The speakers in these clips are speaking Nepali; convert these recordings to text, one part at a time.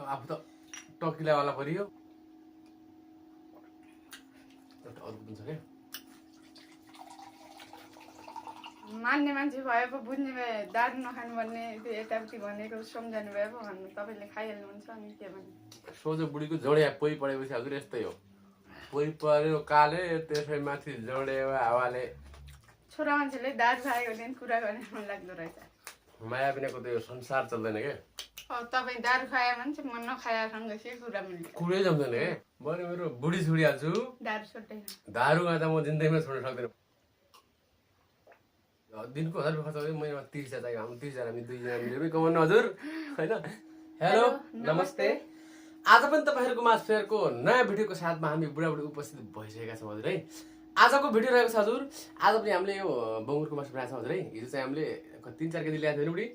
आफू त टकिलावाला परियो एउटा अरू पनि छ क्या मान्ने मान्छे भए पो बुझ्ने भए दाद नखानु भन्ने त्यो यताउति भनेको सम्झानु भए पो भन्नु तपाईँले खाइहाल्नुहुन्छ अनि के भन्नु सोझो बुढीको जोडिया पोइ पढेपछि हजुर यस्तै हो पोइ पऱ्यो काले त्यसै माथि जोडिया हावाले छोरा मान्छेले दाद खाएको दिन कुरा गर्ने मन लाग्दो रहेछ माया बिनाको त्यो संसार चल्दैन क्या तपाईँ दारू खाए मान्छे म नखाएसँग के कुरा मिल्छ कुरै जम्दैन क्या बरु मेरो बुढी छोडिहाल्छु दारू छुट्दैन दारू गाँदा म जिन्दगीमा छोड्न सक्दैन दिनको 1000 रुपियाँ खर्च गरेँ महिनामा 30,000 चाहियो हाम्रो 30,000 हामी दुईजना मिलेर कमाउनु हजुर होइन हेलो नमस्ते आज पनि तपाईँहरूको मास फेयरको नयाँ भिडियोको साथमा हामी बुढाबुढी उपस्थित भइसकेका छौँ हजुर है आजको भिडियो रहेको छ हजुर आज पनि हामीले यो बङ्गुरको मासु बनाएको छ हजुर है हिजो चाहिँ हामीले 3-4 केजी ल्याएको थियो बुढी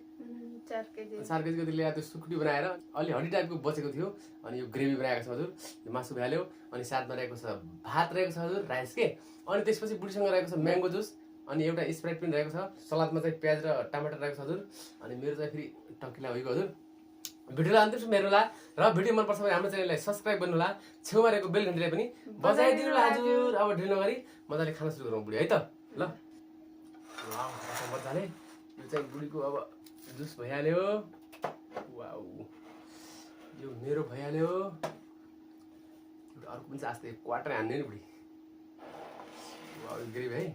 4 केजी कति ल्याएको थियो सुकुटी बनाएर अलि हड्डी टाइपको बचेको थियो अनि यो ग्रेभी बनाएको छ हजुर यो मासु भ्याल्यो अनि साथमा रहेको छ भात रहेको छ हजुर राइस के अनि त्यसपछि बुढीसँग रहेको छ म्याङ्गो जुस अनि एउटा स्प्राइट पनि रहेको छ सलादमा चाहिँ प्याज र टमाटर रहेको छ हजुर अनि मेरो चाहिँ फेरि टकिला भएको हजुर भिडियोलाई अन्तिमसम्म हेर्नुहोला र भिडियो मनपर्छ भने हाम्रो च्यानललाई सब्सक्राइब गर्नुहोला छेउमा रहेको बेल घन्टीलाई पनि बजाइदिनु होला हजुर अब ढिलो नगरी मजाले खान सुरु गरौँ बुढी है त ल मजाले यो चाहिँ बुढीको अब जुस भइहाल्यो वाउ यो मेरो भइहाल्यो अर्को पनि चाहिँ आस्ते क्वार्टर हान्ने नि बुढी वाउ ग्रेभी है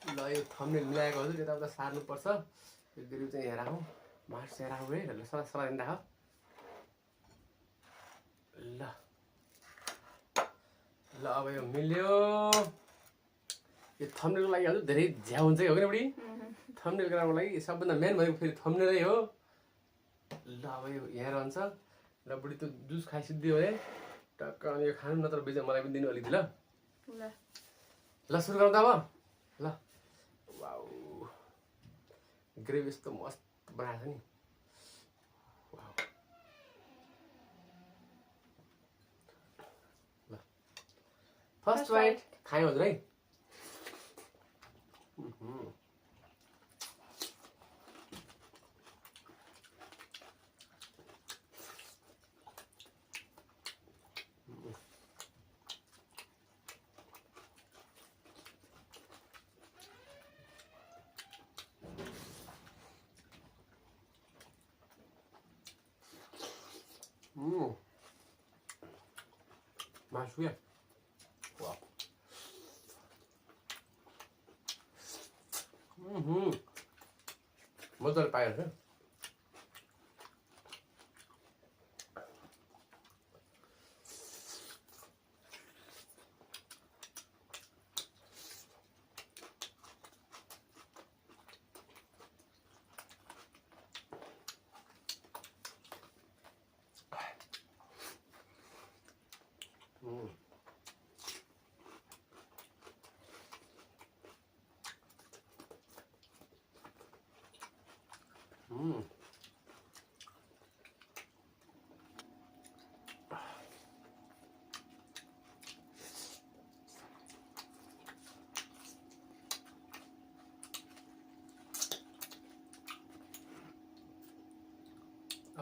ल यो थम्बनेल मिलाएको हजुर यताउता सार्नुपर्छ यो ग्रेभी चाहिँ यहाँ राखौँ मासु चाहिँ राखौँ है सला राख ल ल अब यो मिल्यो यो थम्बनेलको लागि हजुर धेरै झ्याउ हुन्छ हो कि बुढी थम्बनेल गर्नको लागि सबभन्दा मेन भनेको फेरि थम्बनेलै हो ल अब यो यहाँ रहन्छ ल बुढी त जुस खाइसिद्धि हो है टक्क अनि यो खानु नत्र बिच मलाई पनि दिनु अलिकति ल ल सुरु गरौँ त अब ल वाउ ग्रेभी यस्तो मस्त बनाएको छ नि वाउ ल फर्स्ट बाइट खायो हजुर है मासुया वाह मजाले पाइहाल्छ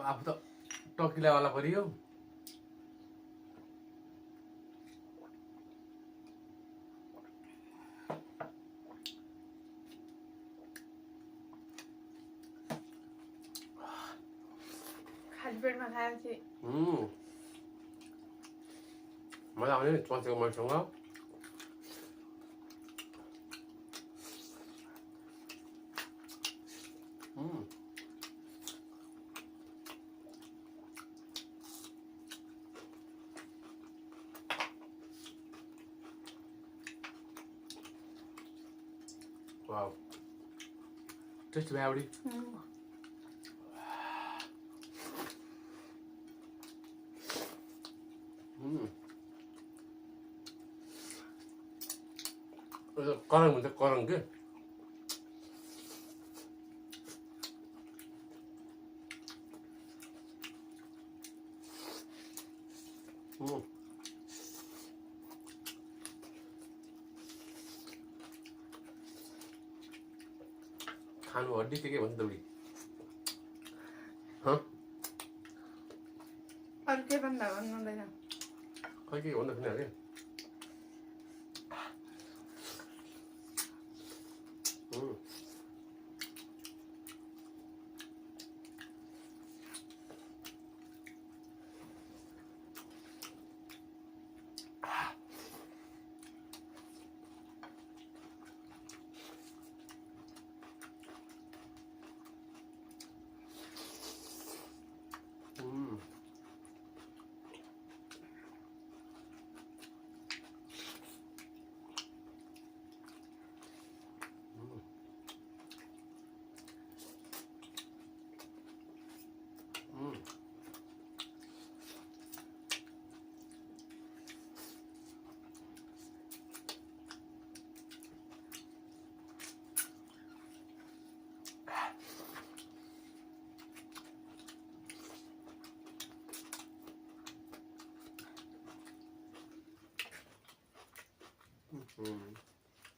आफू त टकिलावाला परियो खाली पेटमा खाएपछि मजा आउने नि चन्चेको मान्छेसँग वाउ टेस्ट भयो बुढी करङ हुन्छ करङ के खानु हड्डी के भन्छ दौडी अरू के भन्दा भन्नु हुँदैन खै के भन्दा पनि अरे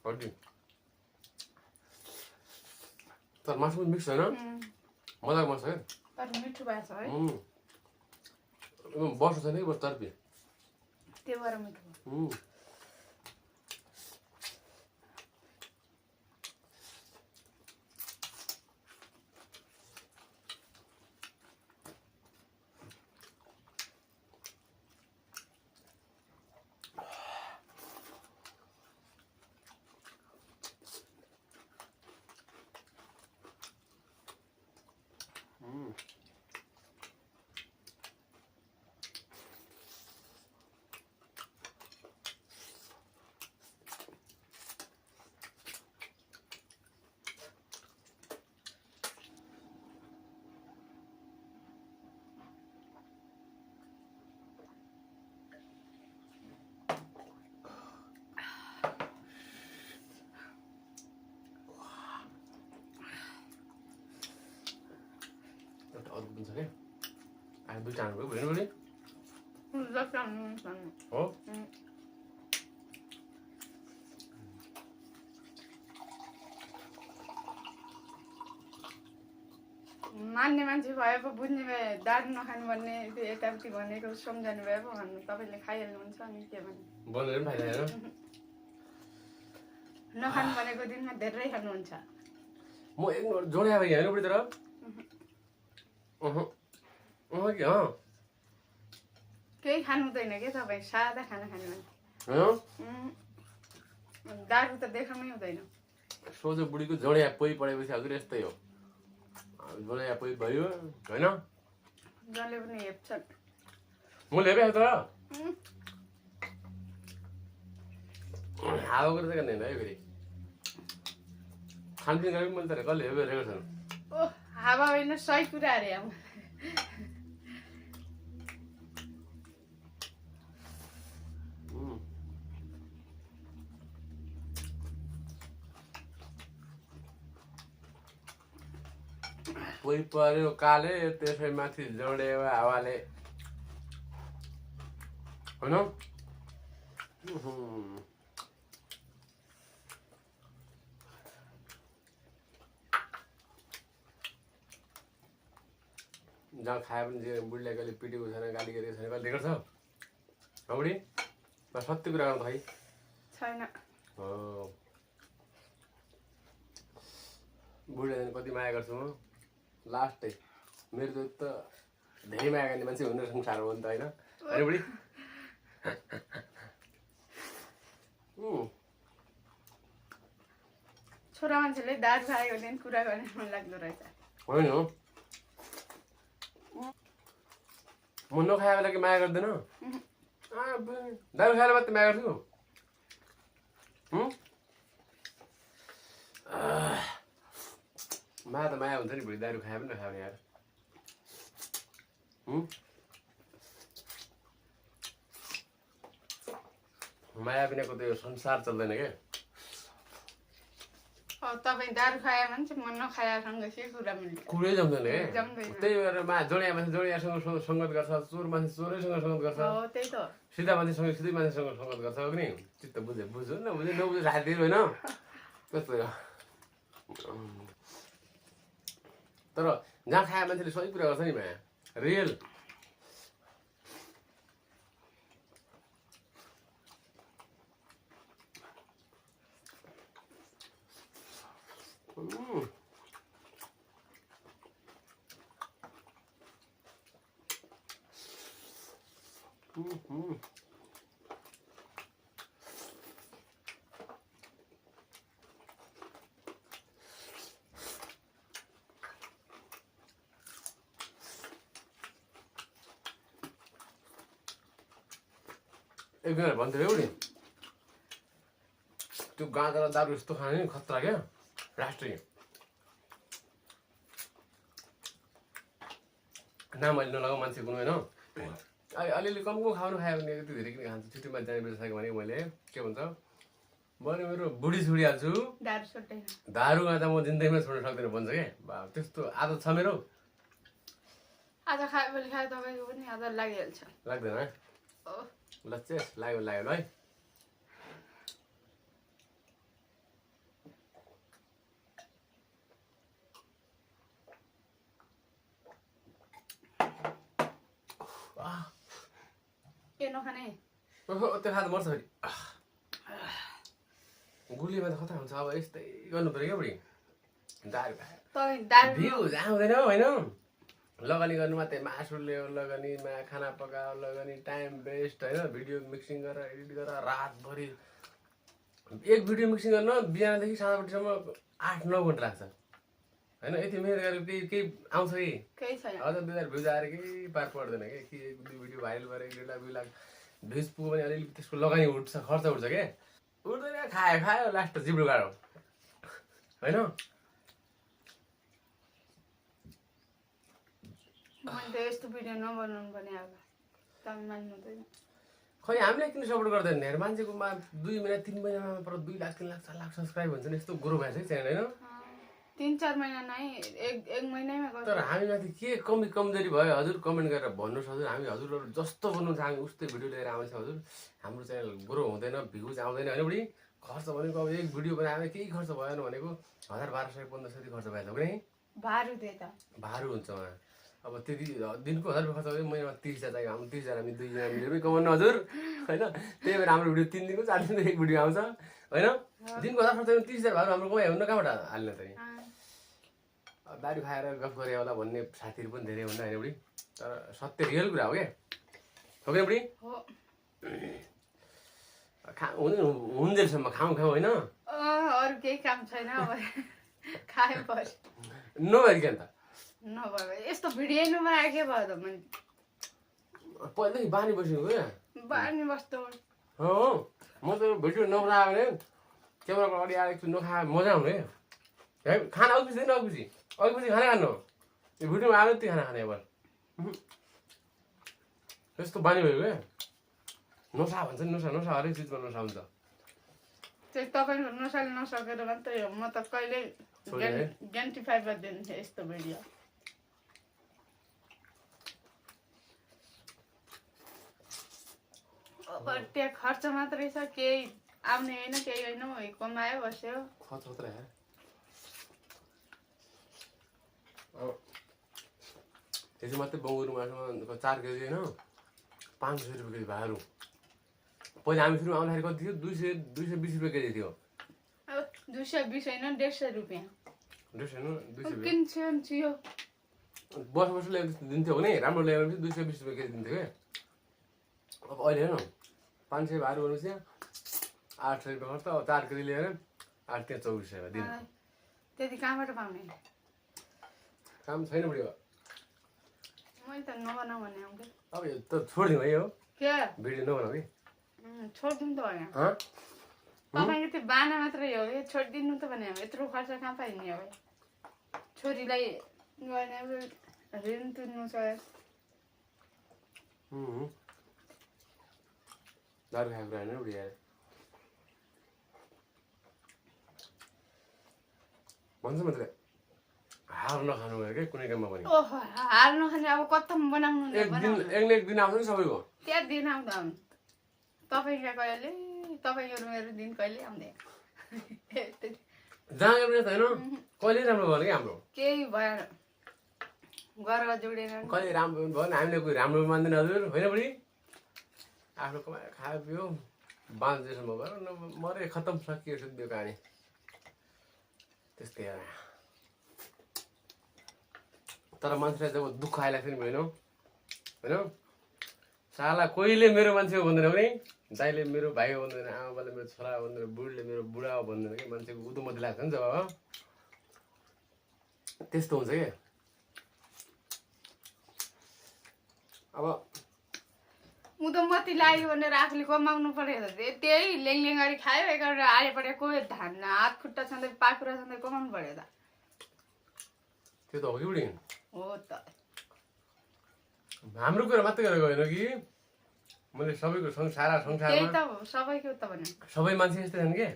हड्डी तर मासु पनि मिक्स होइन मजाको मासु है तर मिठो भएको छ है बस्नु छैन कि बस तर्पी त्यो भएर मिठो भयो अरू हुन्छ क्या आज दुईवटा हान्नु भयो भएन हो मान्ने मान्छे भए पो बुझ्ने भए दारू नखानु भन्ने त्यो यताउति भनेको सम्झानु भए पो भन्नु तपाईँले खाइहाल्नुहुन्छ अनि के भन्नु बोलेर पनि फाइदा छैन नखानु भनेको दिनमा धेरै खानुहुन्छ म एक जोडे आएको होइन बुढी तर कि केही खानु हुँदैन के तपाईँ सादा खाना खाने मान्छे दारू त देखाउनै हुँदैन सोझो बुढीको जोडिया पोइ पढेपछि हजुर यस्तै हो जोडिया पोइ भयो होइन जसले पनि हेप्छन् म हेपेको तर हावा गरेर चाहिँ गर्दैन है फेरि खानपिन गरेको मैले त कसले हेपेको छन् ओ हावा होइन सही कुरा अरे अब पोइ पर्यो काले त्यसै माथि जोडेको हावाले होइन जहाँ खाए पनि जे बुढीले कहिले पिटेको छैन गाली गरेको छैन कहिले देखेको छ बुढी सत्य कुरा गर्नु भाइ छैन बुढीलाई कति माया गर्छु म लास्टै मेरो त धेरै माया गर्ने मान्छे हुने संसार हो नि त होइन होइन बुढी छोरा मान्छेले दारू खाएको दिन कुरा गर्ने मन लाग्दो रहेछ होइन म नखाएको बेला कि माया गर्दैन दारू खाएर मात्रै माया गर्छु माया त माया हुन्छ नि भोलि दारू खाए पनि नखायो यार माया बिनाको त्यो संसार चल्दैन क्या तपाईँ दारू खाए मान्छे म नखाएसँग के कुरा मिल्छ कुरै जम्दैन क्या त्यही भएर जोडिया मान्छे जोडियासँग सङ्गत गर्छ चोर मान्छे चोरैसँग सङ्गत गर्छ त्यही त सिधा मान्छेसँग सिधै मान्छेसँग सङ्गत गर्छ हो कि नि चित्त बुझ्यो बुझ्यो नबुझ्यो नबुझ्यो राखिदियो होइन कस्तो तर जहाँ खाए मान्छेले सही कुरा गर्छ नि माया रियल एकजना भन्थ्यो एउटी त्यो गाँजा र दारु यस्तो खाने नि खतरा क्या राष्ट्रिय नाम अहिले नलगाऊ मान्छे कुनै होइन अलिअलि कम खानु खायो भने यति धेरै किन खान्छु छुट्टीमा जाने बेला सकेँ भने मैले के भन्छ मैले मेरो बुढी छोडिहाल्छु दारु गाँजा म जिन्दगीमा छोड्न सक्दैन भन्छ क्या त्यस्तो आदत छ मेरो आज खायो भने खायो तपाईँको पनि आदत लागिहाल्छ लाग्दैन ल चेस लाग्यो ल है के नखाने त्यो खाँदा मर्छ फेरि गुलीमा त खतरा हुन्छ अब यस्तै गर्नु पऱ्यो क्या बुढी दारु खायो भ्युज आउँदैन होइन लगानी गर्नु मात्रै मासु ल्यायो लगानीमा खाना पकायो लगानी टाइम वेस्ट होइन भिडियो मिक्सिङ गरेर एडिट गरेर रातभरि एक भिडियो मिक्सिङ गर्न बिहानदेखि साँझपट्टिसम्म 8-9 घन्टा लाग्छ होइन यति मिहिनेत गरेर केही आउँछ कि अझ 2000 भ्युज आएर केही पार पर्दैन कि एक दुई भिडियो भाइरल भएर 1.5 लाख 2 लाख भ्युज पुग्यो भने अलिअलि त्यसको लगानी उठ्छ खर्च उठ्छ क्या उठ्दैन खायो लास्ट जिब्रो गाह्रो होइन मैले त यस्तो भिडियो नबनाउनु पनि अब तपाईँ मान्नुहुँदैन खै हामीले किन सपोर्ट गर्दैन यार मान्छेकोमा 2 महिना 3 महिनामा पर 2 लाख 3 लाख 4 लाख सब्सक्राइब हुन्छ नि यस्तो ग्रो भएछ कि च्यानल होइन 3-4 महिना नै एक महिनामै गर्छ तर हामीमाथि के कमजोरी भयो हजुर कमेन्ट गरेर भन्नुहोस् हजुर हामी हजुरहरू जस्तो भन्नुहुन्छ हामी उस्तै भिडियो लिएर आउँछ हजुर हाम्रो च्यानल ग्रो हुँदैन भ्युज आउँदैन होइन बुढी खर्च भनेको अब एक भिडियो बनाएर केही खर्च भएन भनेको 1000-1200-1500 खर्च भएछ भने भारू हुन्छ उहाँ अब त्यति दिनको 1000 रुपियाँ खर्च गरे महिनामा 30,000 चाहियो हाम्रो 30,000 हामी 2 जना मिलेर कमाउनु हजुर होइन त्यही भएर हाम्रो भिडियो 3 दिनको 4 दिनको एक भिडियो आउँछ होइन दिनको 1000 खर्च 30,000 भारू हाम्रो कमाइ हुन्न कहाँबाट हाल्ने त दारु खाएर गफ गरे होला भन्ने साथीहरू पनि धेरै हुन्न होइन बुढी तर सत्य रियल कुरा हो क्या हो क्या बुढी हुन्जेलसम्म खाउँ होइन अरू केही काम छैन खायो पर्छ नभइकन त नभए यस्तो भिडियो नबनाए के भयो त मैले पहिल्यैदेखि बानी बसेको क्या बानी बस्दो हो म त भिडियो नबनायो भने क्यामेराको अगाडि आएको छु नखाए मजा आउने है खाना अघिपछि अघिपछि खाना खानु यो भिडियोमा आयो त्यो खाना खाने अब यस्तो बानी भयो क्या नसा भन्छ नि नसा हरेक चिजमा नसा हुन्छ त्यो तपाईँको नसाले नसकेर मात्रै हो म त कहिले ग्यान्टिफाई गर्दैन थिएँ यस्तो भिडियो त्यहाँ खर्च मात्रै छ केही आउने होइन केही होइन कमायो बस्यो खर्च मात्रै हिजो मात्रै बङ्गुरु मासुमा 4 केजी होइन 500 रुपियाँ केजी भारू पहिला हामी सुरु आउँदाखेरि कति थियो 220 रुपियाँ केजी थियो 220 होइन 150 रुपियाँ 220 किन्छियो वर्ष ल्याएर दिन्थ्यो भने राम्रो ल्याएर 220 रुपियाँ केजी दिन्थ्यो क्या अब अहिले होइन 500 भारू भनेपछि 800 रुपियाँ खर्च अब 4 केजी ल्याएर 8-24 दिन त्यति कहाँबाट पाउने काम छैन बुढी मैले त नबनाऊ भने आउँदै अब यो त छोडिदिउँ है हो के भिडियो नबनाऊ कि छोडिदिनु त भएन तपाईँको त्यो बाना मात्रै हो कि छोडिदिनु त भने यत्रो खर्च कहाँ पाइने अब छोरीलाई गएन ऋण तिर्नु छ दारु खाएको कुरा होइन बुढी भन्छ मात्रै हार नखानु भयो क्या कुनै काममा पनि हार नखाने अब कता बनाउनु एक दिन आउँछ नि सबैको त्यहाँ दिन आउँदा तपाईँको कहिले तपाईँको मेरो दिन कहिले आउँदैन जहाँ एउटा छैन कहिले राम्रो भयो कि हाम्रो केही भएन गरेर जोडेर कहिले राम्रो भयो नि हामीले कोही राम्रो मान्दैन हजुर होइन बुढी आफ्नो कमाएर खायो पियो बाँझेसम्म भयो मरे खत्तम सकियो सुत्यो कहानी त्यस्तै तर मान्छेलाई जब दुःख आइरहेको नि होइन होइन साला कोहीले मेरो मान्छे हो भन्दैन भने दाइले मेरो भाइ हो भन्दैन आमाबाले मेरो छोरा हो भन्दैन बुढीले मेरो बुढा हो भन्दैन कि मान्छेको उदुमती लाग्छ नि जब त्यस्तो हुन्छ क्या अब उदुमती लाग्यो भनेर आफूले कमाउनु पर्यो त्यही लेङलेङ गरी खायो एकाउटा आरे परेको धान हात खुट्टा छँदै पाखुरा छँदै कमाउनु पर्यो त त्यो त हो कि बुढी हो त हाम्रो कुरा मात्रै गरेर गएन कि मैले सबैको सारा संसारमा त्यही त सबैको त भने सबै मान्छे यस्तै छन् के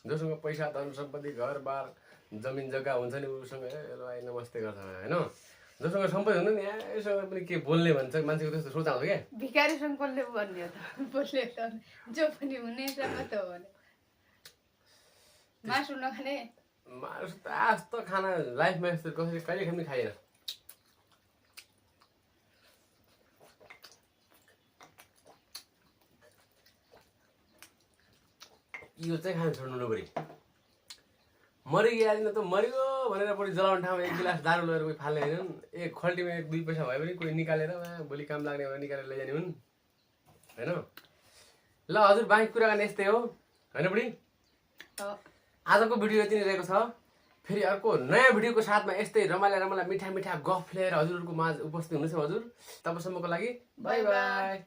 जोसँग पैसा धन सम्पत्ति घरबार जमिन जग्गा हुन्छ नि उसँग हेलो आई नमस्ते गर्छ होइन जोसँग सम्पत्ति हुँदैन नि यससँग पनि के बोल्ने भन्छ मान्छेको त्यस्तो सोच आउँछ क्या भिखारीसँग कसले भन्ने त बोल्ने त जो पनि हुनेसँग त हो भने मासु नखाने मासु त आस्तो खाना लाइफमा यस्तो कसैले कहिले पनि खाएन यो चाहिँ खान छोड्नु नपऱ्यो मरिगयो त मरियो भनेर बढी जलाउने ठाउँमा एक गिलास दारू लगेर कोही फाल्ने होइन एक खल्टीमा एक दुई पैसा भयो भने कोही निकालेर भोलि काम लाग्ने भएर निकालेर लैजाने हुन् होइन ल हजुर बाँकी कुराकानी यस्तै हो होइन बुढी आजको भिडियो यति नै रहेको छ फेरि अर्को नयाँ भिडियोको साथमा यस्तै रमाइला मिठा मिठा गफ लिएर हजुरहरूको माझ उपस्थित हुनेछ हजुर तबसम्मको लागि बाई बाई